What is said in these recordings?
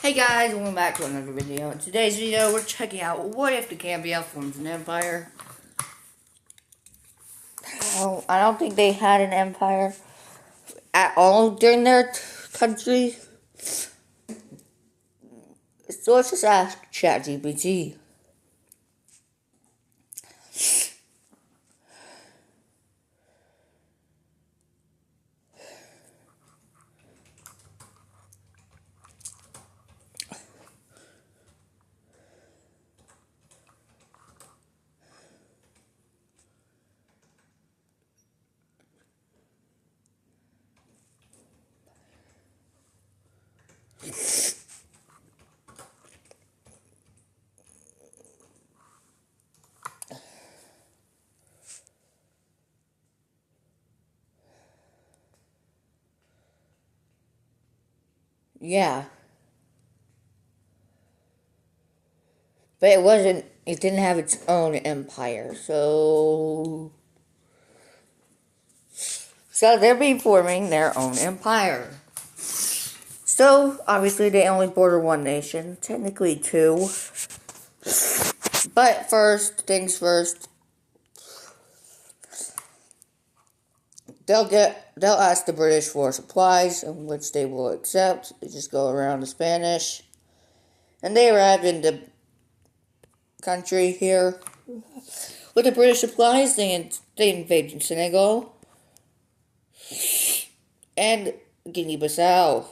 Hey guys, welcome back to another video. In today's video, we're checking out what if the Gambia forms an empire. Oh, I don't think they had an empire at all during their country. So let's just ask ChatGPT. Yeah. But it didn't have its own empire, so they'll be forming their own empire. So, obviously they only border one nation, technically two. But first things first, they'll ask the British for supplies, which they will accept. They just go around to Spanish. And they arrive in the country here. With the British supplies, they invade Senegal and Guinea-Bissau.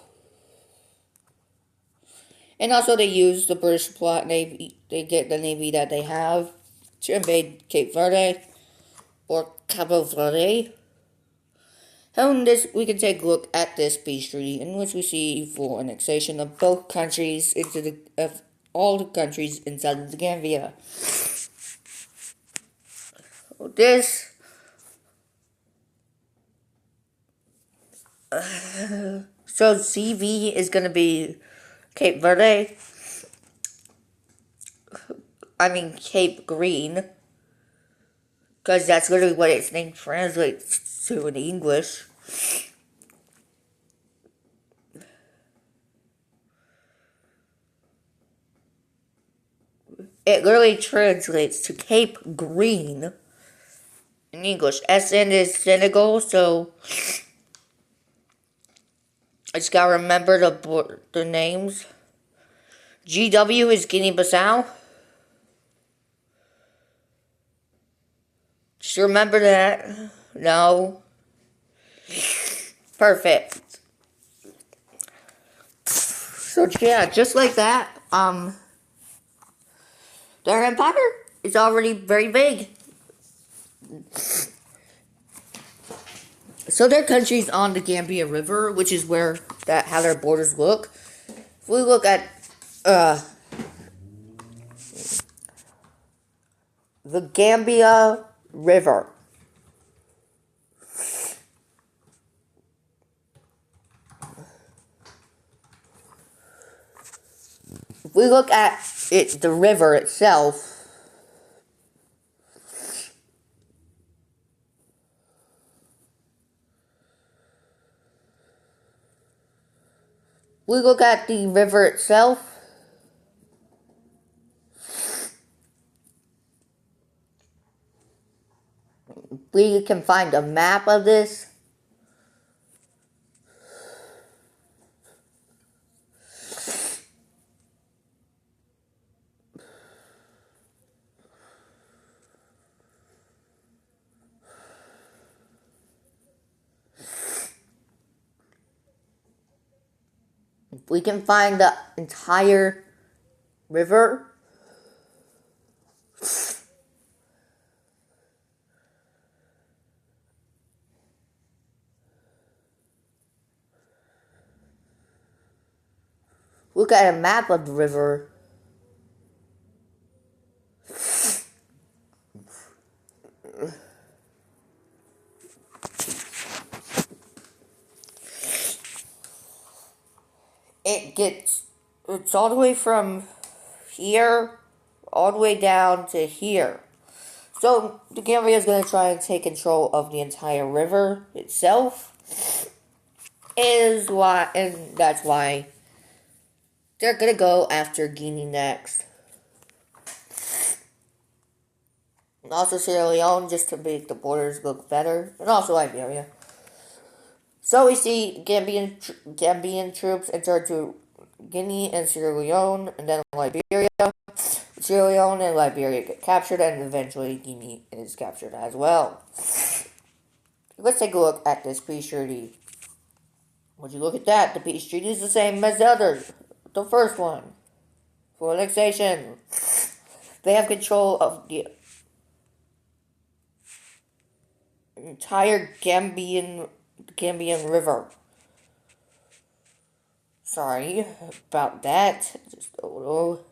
And also they use the British navy, they get the navy that they have to invade Cape Verde or Cabo Verde. And we can take a look at this peace treaty in which we see full annexation of both countries of all the countries inside the Gambia. So CV is going to be Cape Verde. I mean Cape Green. Because that's literally what its name translates to in English. It literally translates to Cape Green in English. SN is Senegal, so I just gotta remember the names. GW is Guinea-Bissau. Just remember that. No. Perfect. So yeah, just like that, their empire is already very big. So their country's on the Gambia River, which is how their borders look. If we look at the Gambia River. If we look at the river itself, we can find a map of this. We can find the entire river. Look at a map of the river. It's all the way from here, all the way down to here. So, the Gambia is going to try and take control of the entire river itself. And that's why they're gonna go after Guinea next. And also Sierra Leone, just to make the borders look better. And also Liberia. So we see Gambian troops enter to Guinea and Sierra Leone, and then Liberia. Sierra Leone and Liberia get captured, and eventually Guinea is captured as well. Let's take a look at this peace treaty. When you look at that, the peace treaty is the same as the others. The first one, for annexation. They have control of the entire Gambian River. Sorry about that. Just a little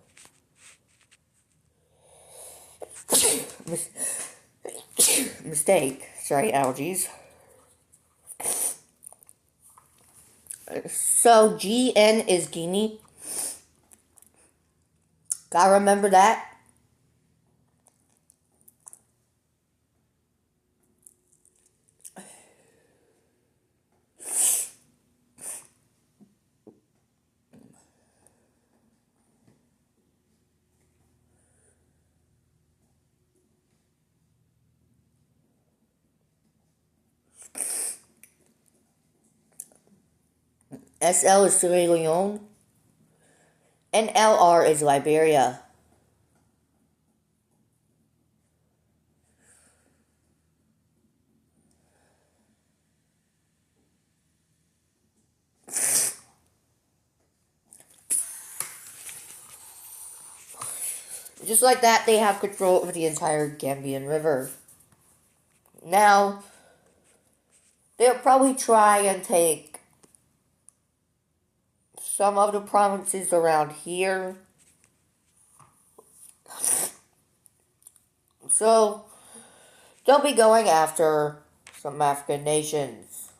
mistake. Sorry, allergies. So GN is Guinea. Gotta remember that. SL is Sierra Leone. And LR is Liberia. Just like that, they have control over the entire Gambian River. Now, they'll probably try and take some of the provinces around here. So, they'll be going after some African nations.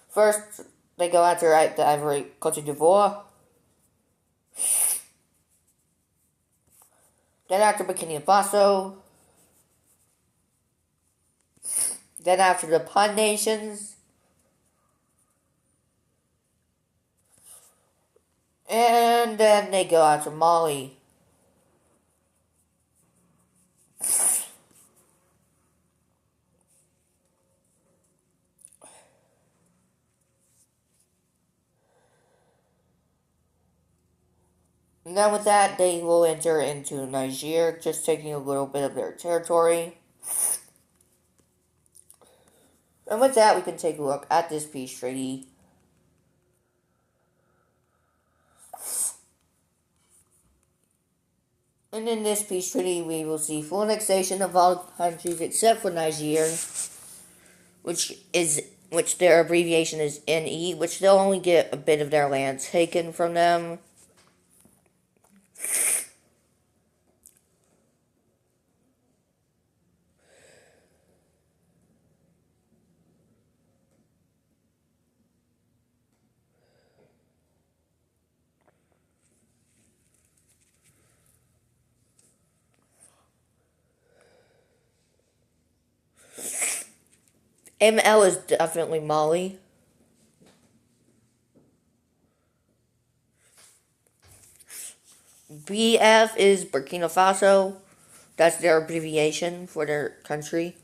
First, they go after the Ivory Cote d'Ivoire. Then after Burkina Faso. Then after the Pun nations. And then they go after Mali. And then with that, they will enter into Niger, just taking a little bit of their territory. And with that, we can take a look at this peace treaty. And in this peace treaty, we will see full annexation of all countries except for Niger, which their abbreviation is NE, which they'll only get a bit of their land taken from them. ML is definitely Mali. BF is Burkina Faso. That's their abbreviation for their country.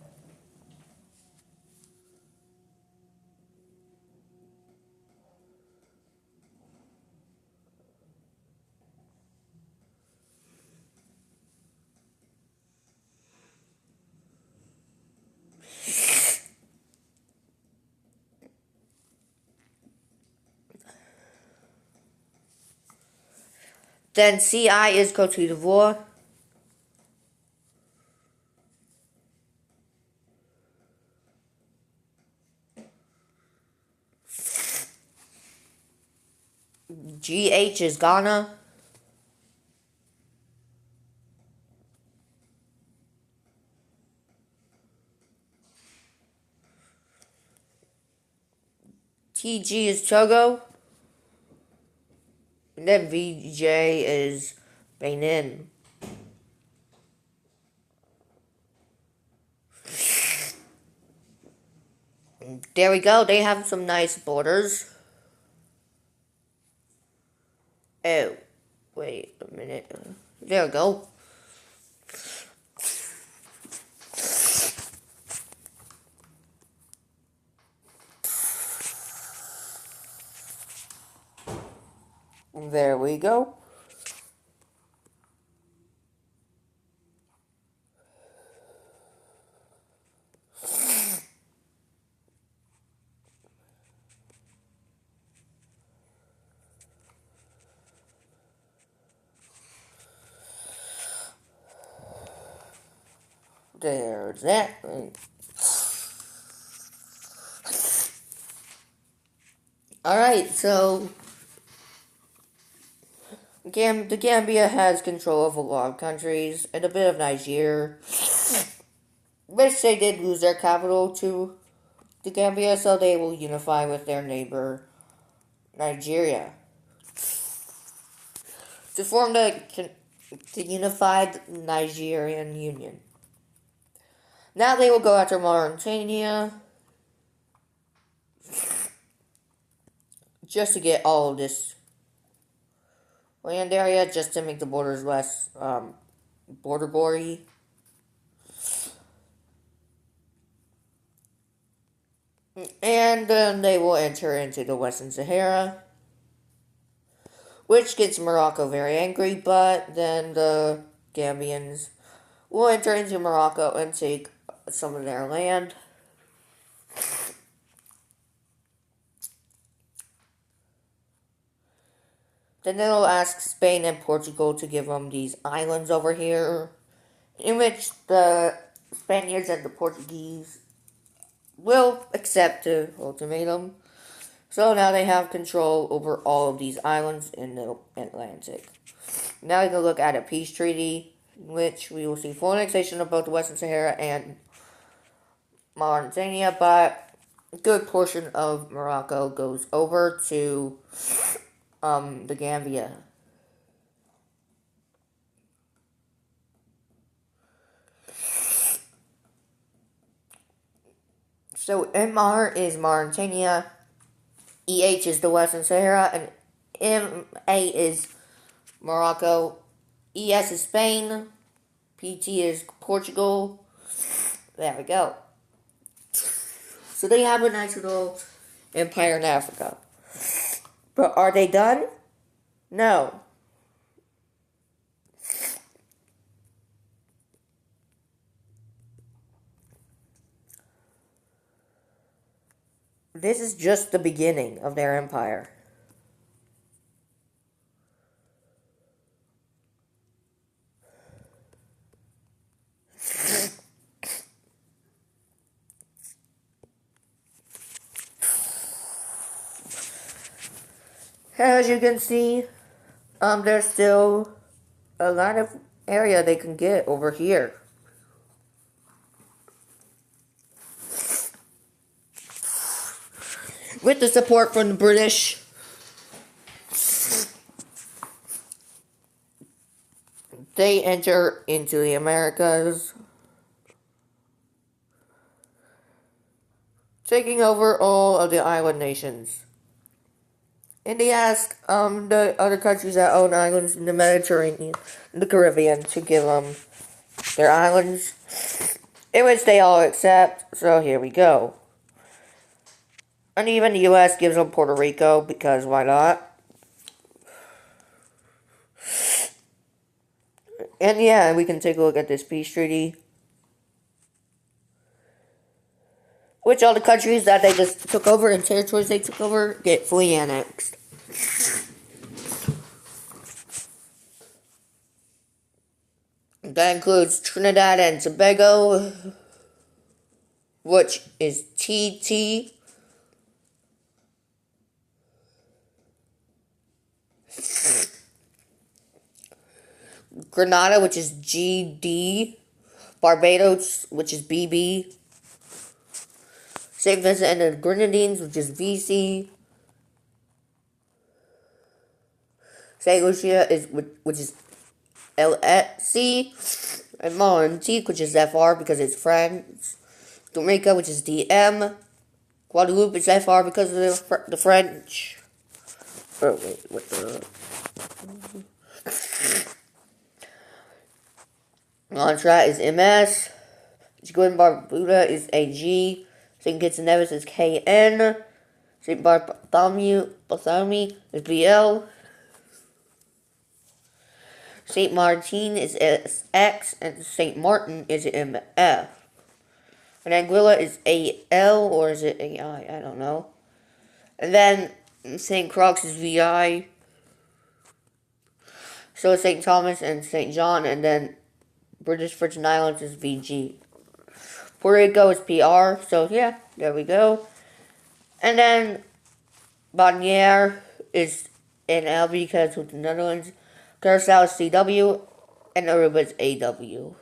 Then CI is Cote d'Ivoire. GH is Ghana. TG is Togo. And then VJ is Benin. There we go. They have some nice borders. Oh, wait a minute. There we go. There we go. There's that. Alright, so the Gambia has control of a lot of countries and a bit of Nigeria, which they did lose their capital to the Gambia, so they will unify with their neighbor Nigeria to form the unified Nigerian Union. Now they will go after Mauritania just to get all of this land area, just to make the borders less border-bory. And then they will enter into the Western Sahara, which gets Morocco very angry, but then the Gambians will enter into Morocco and take some of their land. Then they'll ask Spain and Portugal to give them these islands over here, in which the Spaniards and the Portuguese will accept the ultimatum. So now they have control over all of these islands in the Atlantic. Now we can look at a peace treaty, in which we will see full annexation of both the Western Sahara and Mauritania, but a good portion of Morocco goes over to the Gambia. So MR is Mauritania, EH is the Western Sahara, and MA is Morocco, ES is Spain, PT is Portugal. There we go. So they have a nice little empire in Africa. But are they done? No. This is just the beginning of their empire. As you can see, there's still a lot of area they can get over here. With the support from the British, they enter into the Americas, taking over all of the island nations. And they ask the other countries that own islands in the Mediterranean and the Caribbean to give them their islands, in which they all accept. So here we go. And even the U.S. gives them Puerto Rico, because why not? And yeah, we can take a look at this peace treaty, which all the countries that they just took over and territories they took over get fully annexed. That includes Trinidad and Tobago, which is TT. Grenada, which is GD. Barbados, which is BB. St. Vincent and the Grenadines, which is VC. St. Lucia, which is LSC. And Martinique, which is FR because it's France. Dominica, which is DM. Guadeloupe is FR because of the French. Oh, wait, what the... Montserrat is MS. Gwen Barbuda is AG. St. Kitts and Nevis is KN. St. Bartholomew is BL. St. Martin is SX. And St. Martin is MF. And Anguilla is AL, or is it AI? I don't know. And then St. Croix is VI. So is St. Thomas and St. John. And then British Virgin Islands is VG. Puerto Rico is PR. So yeah, there we go. And then Bonaire is NL because with the Netherlands. Curaçao is CW. And Aruba is AW.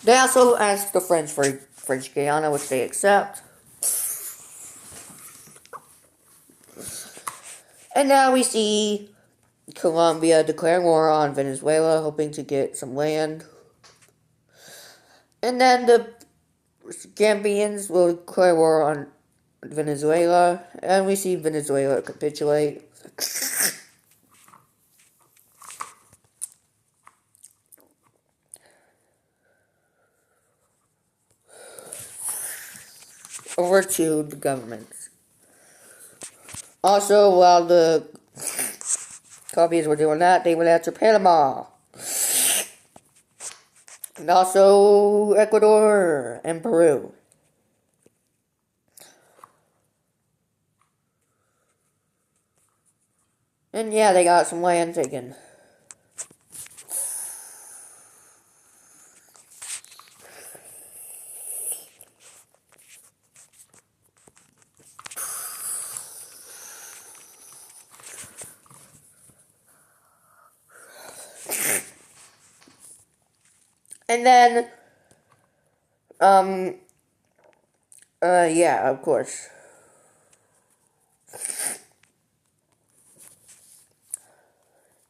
They also asked the French for French Guiana, which they accept. And now we see Colombia declaring war on Venezuela, hoping to get some land. And then the Gambians will declare war on Venezuela, and we see Venezuela capitulate. Over to the governments. Also, while the Colombians were doing that, they went after Panama. And also Ecuador and Peru. And yeah, they got some land taken. And then, yeah, of course.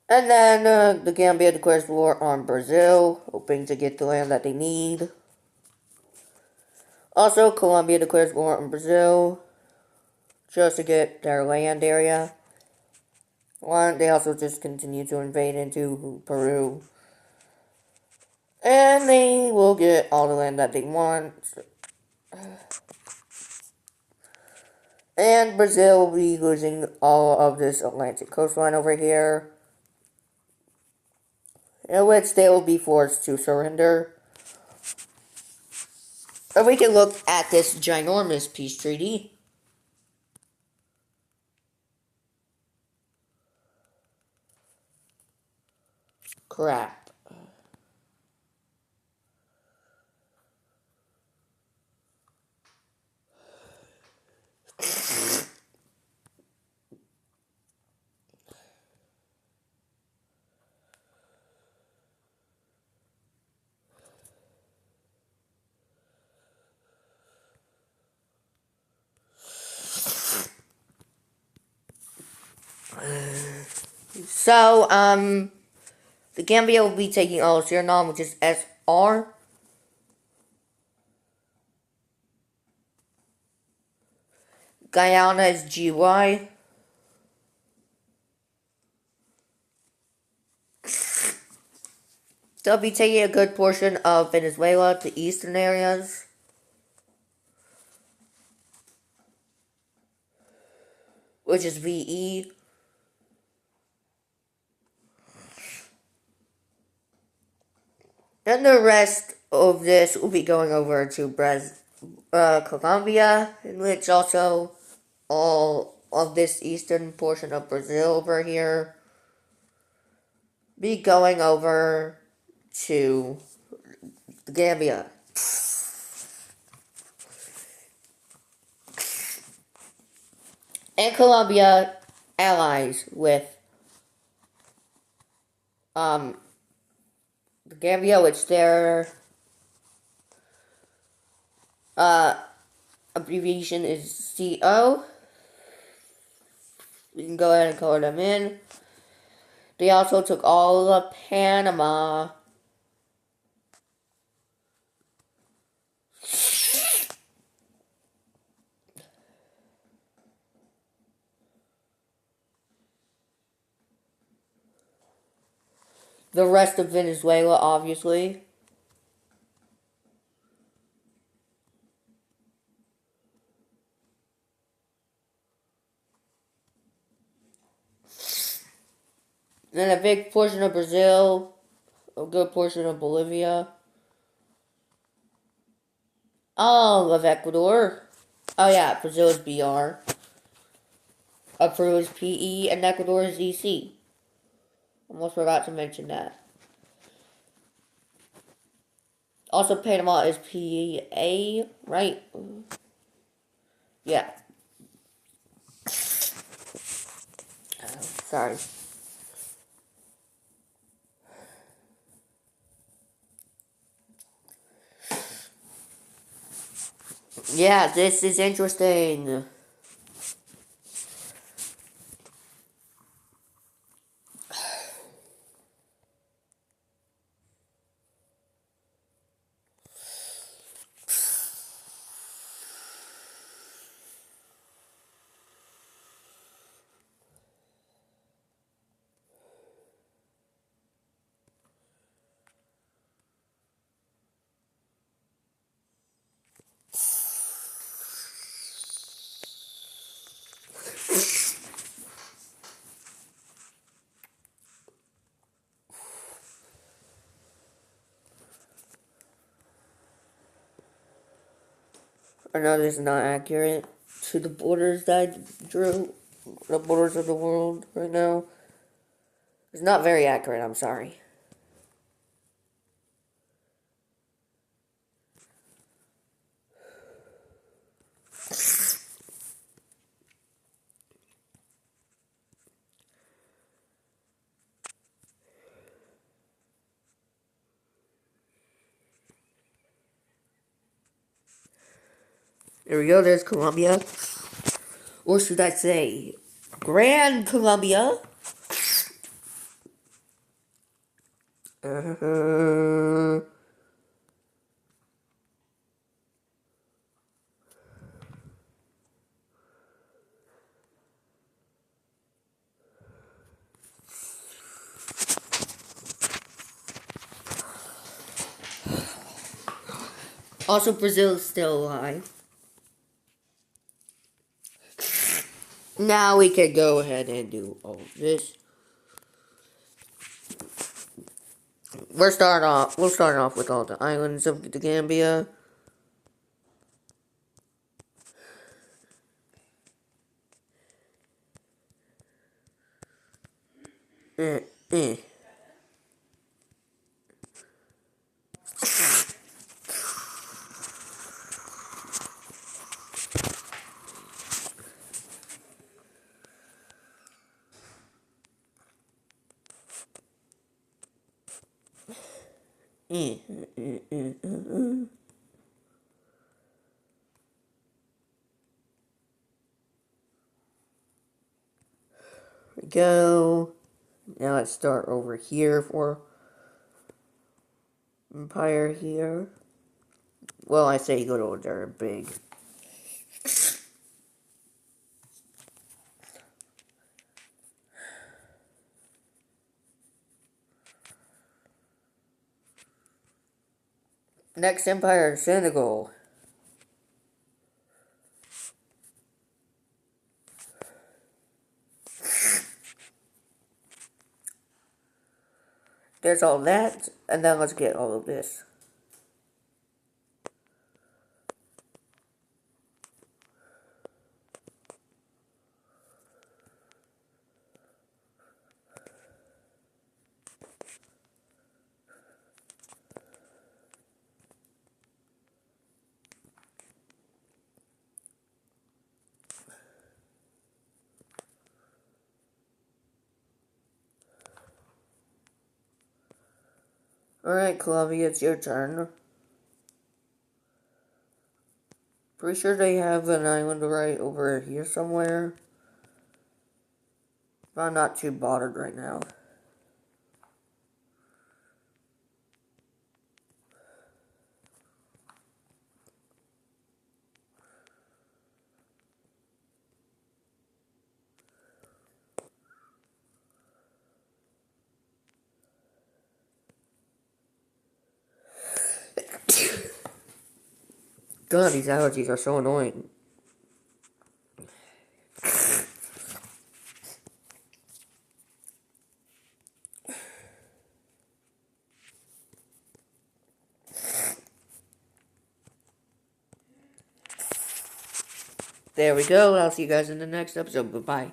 And then, the Gambia declares war on Brazil, hoping to get the land that they need. Also, Colombia declares war on Brazil, just to get their land area. They also just continue to invade into Peru. And they will get all the land that they want. And Brazil will be losing all of this Atlantic coastline over here, in which they will be forced to surrender. Or we can look at this ginormous peace treaty. Crap. So, the Gambia will be taking all of Suriname, which is SR. Guyana is GY. They'll be taking a good portion of Venezuela, the eastern areas. Which is VE. And the rest of this will be going over to Colombia, in which also all of this eastern portion of Brazil over here be going over to the Gambia. And Colombia allies with the Gambia, which their abbreviation is CO. We can go ahead and color them in. They also took all of Panama. The rest of Venezuela, obviously. Then a big portion of Brazil, a good portion of Bolivia. All of Ecuador. Oh yeah, Brazil is BR. Peru is PE, and Ecuador is EC. Almost forgot to mention that. Also, Panama is PA, right? Yeah. Sorry. Yeah, this is interesting. I know this is not accurate to the borders that I drew. The borders of the world right now. It's not very accurate, I'm sorry. There we go, there's Colombia. Or should I say, Grand Colombia? Uh-huh. Also, Brazil is still alive. Now we can go ahead and do all this. We'll start off with all the islands of the Gambia. Eh, eh. Go. Now let's start over here for Empire here. Well, I say little, they're big. Next empire, Senegal. There's all that, and then let's get all of this. Alright, Colombia, it's your turn. Pretty sure they have an island right over here somewhere. I'm not too bothered right now. God, these allergies are so annoying. There we go. I'll see you guys in the next episode. Bye-bye.